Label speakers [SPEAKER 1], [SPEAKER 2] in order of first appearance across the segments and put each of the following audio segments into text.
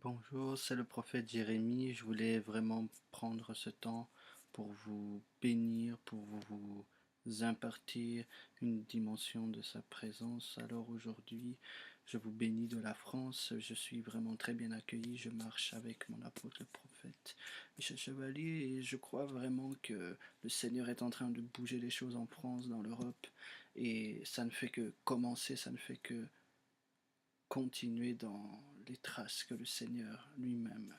[SPEAKER 1] Bonjour, c'est le prophète Jérémie. Je voulais vraiment prendre ce temps pour vous bénir, pour vous impartir une dimension de sa présence. Alors aujourd'hui, je vous bénis de la France. Je suis vraiment très bien accueilli. Je marche avec mon apôtre, le prophète Michel Chevalier, et je crois vraiment que le Seigneur est en train de bouger les choses en France, dans l'Europe, et ça ne fait que commencer, ça ne fait que continuer dans les traces que le Seigneur lui-même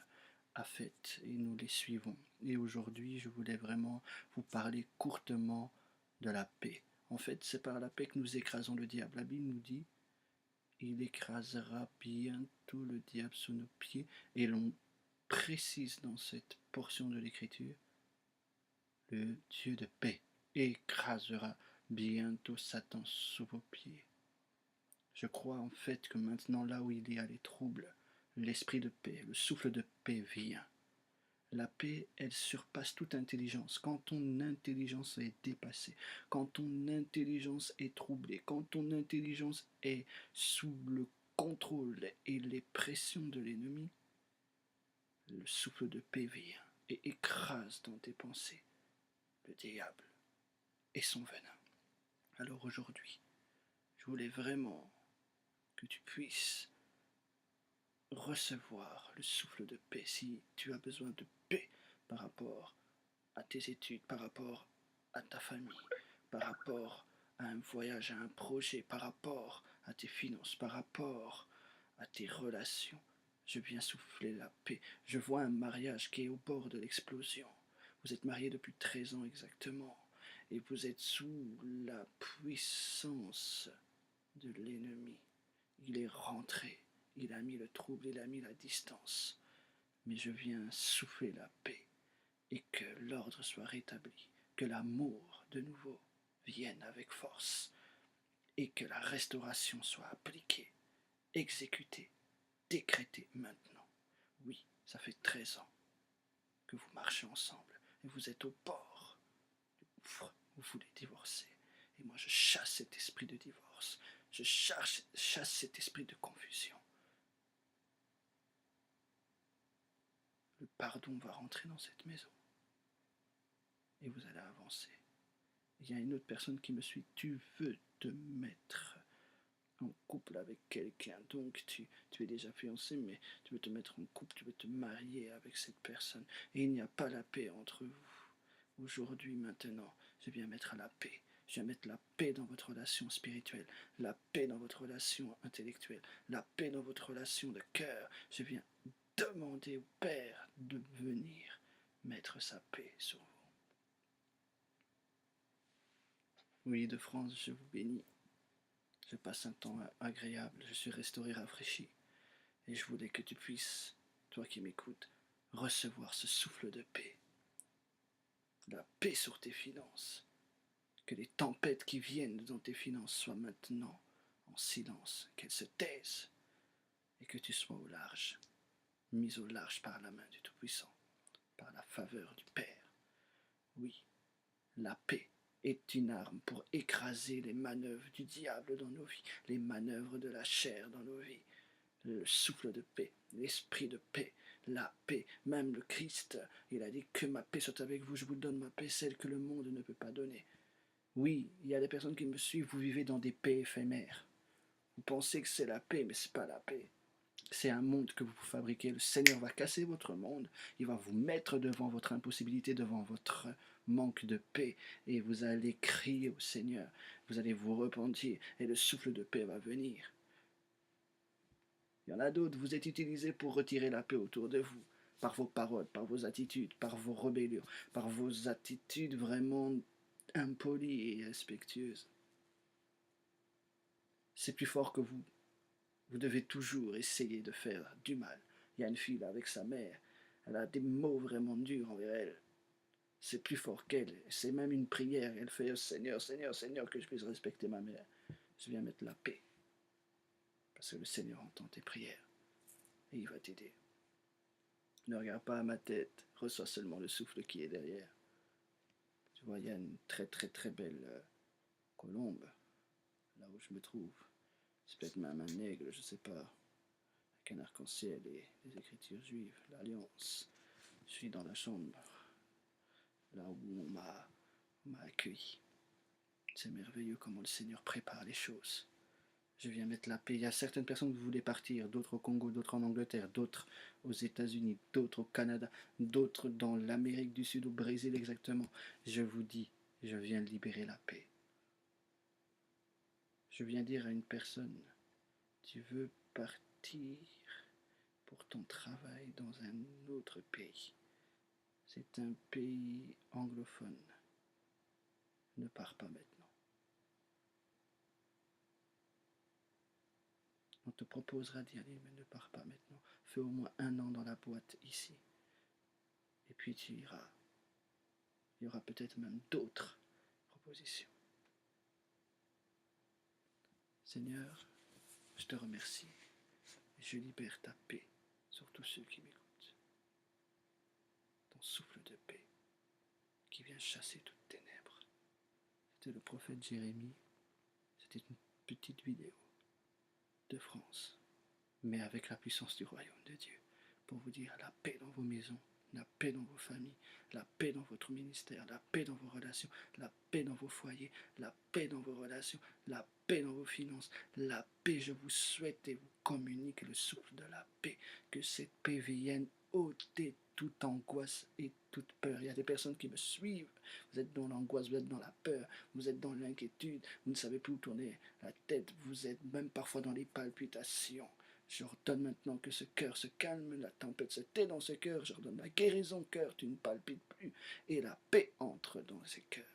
[SPEAKER 1] a faites et nous les suivons. Et aujourd'hui, je voulais vraiment vous parler courtement de la paix. En fait, c'est par la paix que nous écrasons le diable. La Bible nous dit, il écrasera bientôt le diable sous nos pieds. Et l'on précise dans cette portion de l'Écriture, le Dieu de paix écrasera bientôt Satan sous vos pieds. Je crois en fait que maintenant, là où il y a les troubles, l'esprit de paix, le souffle de paix vient. La paix, elle surpasse toute intelligence. Quand ton intelligence est dépassée, quand ton intelligence est troublée, quand ton intelligence est sous le contrôle et les pressions de l'ennemi, le souffle de paix vient et écrase dans tes pensées le diable et son venin. Alors aujourd'hui, je voulais vraiment que tu puisses recevoir le souffle de paix. Si tu as besoin de paix par rapport à tes études, par rapport à ta famille, par rapport à un voyage, à un projet, par rapport à tes finances, par rapport à tes relations, je viens souffler la paix. Je vois un mariage qui est au bord de l'explosion. Vous êtes mariés depuis 13 ans exactement et vous êtes sous la puissance de l'ennemi. Il est rentré, il a mis le trouble, il a mis la distance. Mais je viens souffler la paix et que l'ordre soit rétabli, que l'amour de nouveau vienne avec force et que la restauration soit appliquée, exécutée, décrétée maintenant. Oui, ça fait 13 ans que vous marchez ensemble et vous êtes au bord du gouffre, vous voulez divorcer. Et moi je chasse cet esprit de divorce, je chasse cet esprit de confusion. Le pardon va rentrer dans cette maison et vous allez avancer. Il y a une autre personne qui me suit. Tu veux te mettre en couple avec quelqu'un, donc tu es déjà fiancé, mais tu veux te mettre en couple, tu veux te marier avec cette personne, et il n'y a pas la paix entre vous. Aujourd'hui, maintenant, je viens mettre la paix. Je viens mettre la paix dans votre relation spirituelle, la paix dans votre relation intellectuelle, la paix dans votre relation de cœur. Je viens demander au Père de venir mettre sa paix sur vous. Oui, de France, je vous bénis. Je passe un temps agréable, je suis restauré, rafraîchi. Et je voulais que tu puisses, toi qui m'écoutes, recevoir ce souffle de paix. La paix sur tes finances. Que les tempêtes qui viennent dans tes finances soient maintenant en silence, qu'elles se taisent. Et que tu sois au large, mis au large par la main du Tout-Puissant, par la faveur du Père. Oui, la paix est une arme pour écraser les manœuvres du diable dans nos vies, les manœuvres de la chair dans nos vies. Le souffle de paix, l'esprit de paix, la paix. Même le Christ, il a dit que ma paix soit avec vous, je vous donne ma paix, celle que le monde ne peut pas donner. Oui, il y a des personnes qui me suivent, vous vivez dans des paix éphémères. Vous pensez que c'est la paix, mais ce n'est pas la paix. C'est un monde que vous fabriquez. Le Seigneur va casser votre monde. Il va vous mettre devant votre impossibilité, devant votre manque de paix. Et vous allez crier au Seigneur. Vous allez vous repentir. Et le souffle de paix va venir. Il y en a d'autres, vous êtes utilisés pour retirer la paix autour de vous, par vos paroles, par vos attitudes, par vos rébellions, par vos attitudes vraiment impolies et irrespectueuses. C'est plus fort que vous. Vous devez toujours essayer de faire du mal. Il y a une fille là avec sa mère, elle a des mots vraiment durs envers elle. C'est plus fort qu'elle. C'est même une prière. Elle fait: Seigneur, Seigneur, Seigneur, que je puisse respecter ma mère. Je viens mettre la paix. Parce que le Seigneur entend tes prières. Et il va t'aider. Ne regarde pas à ma tête, reçois seulement le souffle qui est derrière. Tu vois, il y a une très très très belle colombe, là où je me trouve. C'est peut-être même un aigle, je sais pas. avec un arc-en-ciel et des écritures juives, l'Alliance. Je suis dans la chambre, là où on m'a accueilli. C'est merveilleux comment le Seigneur prépare les choses. Je viens mettre la paix. Il y a certaines personnes qui voulaient partir, d'autres au Congo, d'autres en Angleterre, d'autres aux États-Unis, d'autres au Canada, d'autres dans l'Amérique du Sud, au Brésil exactement. Je vous dis, je viens libérer la paix. Je viens dire à une personne, tu veux partir pour ton travail dans un autre pays. C'est un pays anglophone. Ne pars pas maintenant. On te proposera d'y aller, mais ne pars pas maintenant. Fais au moins 1 an dans la boîte ici. Et puis tu iras. Il y aura peut-être même d'autres propositions. Seigneur, je te remercie. Je libère ta paix sur tous ceux qui m'écoutent. Ton souffle de paix qui vient chasser toutes ténèbres. C'était le prophète Jérémie. C'était une petite vidéo de France, mais avec la puissance du royaume de Dieu, pour vous dire la paix dans vos maisons, la paix dans vos familles, la paix dans votre ministère, la paix dans vos relations, la paix dans vos foyers, la paix dans vos relations, la paix dans vos finances, la paix. Je vous souhaite et vous communique le souffle de la paix, que cette paix vienne ôter toute angoisse et toute peur. Il y a des personnes qui me suivent, vous êtes dans l'angoisse, vous êtes dans la peur, vous êtes dans l'inquiétude, vous ne savez plus où tourner la tête, vous êtes même parfois dans les palpitations. J'ordonne maintenant que ce cœur se calme, la tempête se tait dans ce cœur, j'ordonne la guérison au cœur, tu ne palpites plus, et la paix entre dans ces cœurs.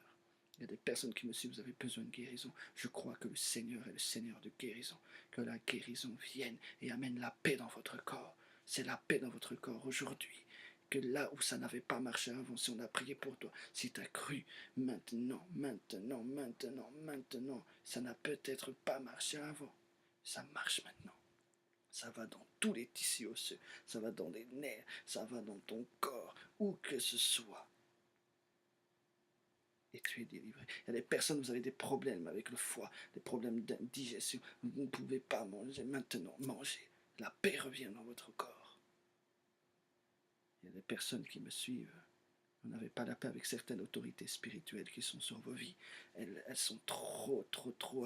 [SPEAKER 1] Il y a des personnes qui me suivent, vous avez besoin de guérison. Je crois que le Seigneur est le Seigneur de guérison, que la guérison vienne et amène la paix dans votre corps. C'est la paix dans votre corps aujourd'hui. Que là où ça n'avait pas marché avant, si on a prié pour toi, si tu as cru, maintenant, ça n'a peut-être pas marché avant, ça marche maintenant. Ça va dans tous les tissus osseux, ça va dans les nerfs, ça va dans ton corps, où que ce soit. Et tu es délivré. Il y a des personnes, vous avez des problèmes avec le foie, des problèmes d'indigestion, vous ne pouvez pas manger. Maintenant, mangez. La paix revient dans votre corps. Il y a des personnes qui me suivent. Vous n'avez pas la paix avec certaines autorités spirituelles qui sont sur vos vies. Elles sont trop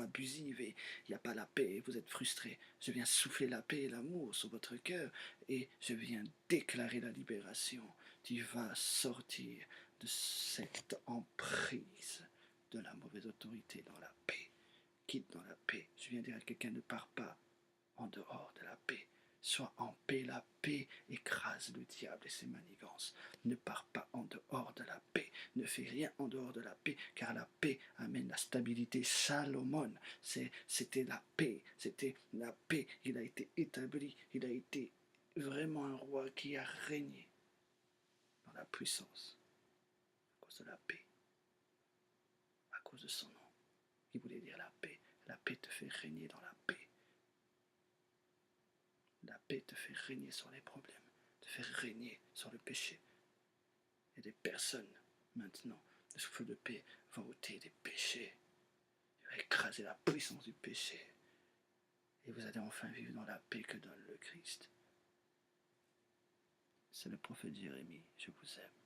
[SPEAKER 1] abusives et il n'y a pas la paix et vous êtes frustrés. Je viens souffler la paix et l'amour sur votre cœur et je viens déclarer la libération. Tu vas sortir de cette emprise de la mauvaise autorité dans la paix. Quitte dans la paix. Je viens dire à quelqu'un, ne pars pas en dehors de la paix. Sois en paix, la paix écrase le diable et ses manigances. Ne pars pas en dehors de la paix, ne fais rien en dehors de la paix, car la paix amène la stabilité. Salomon, c'était la paix, il a été établi, il a été vraiment un roi qui a régné dans la puissance, à cause de la paix, à cause de son nom. Il voulait dire la paix te fait régner dans la paix. La paix te fait régner sur les problèmes, te fait régner sur le péché. Il y a des personnes, maintenant, le souffle de paix va ôter des péchés. Il va écraser la puissance du péché. Et vous allez enfin vivre dans la paix que donne le Christ. C'est le prophète Jérémie. Je vous aime.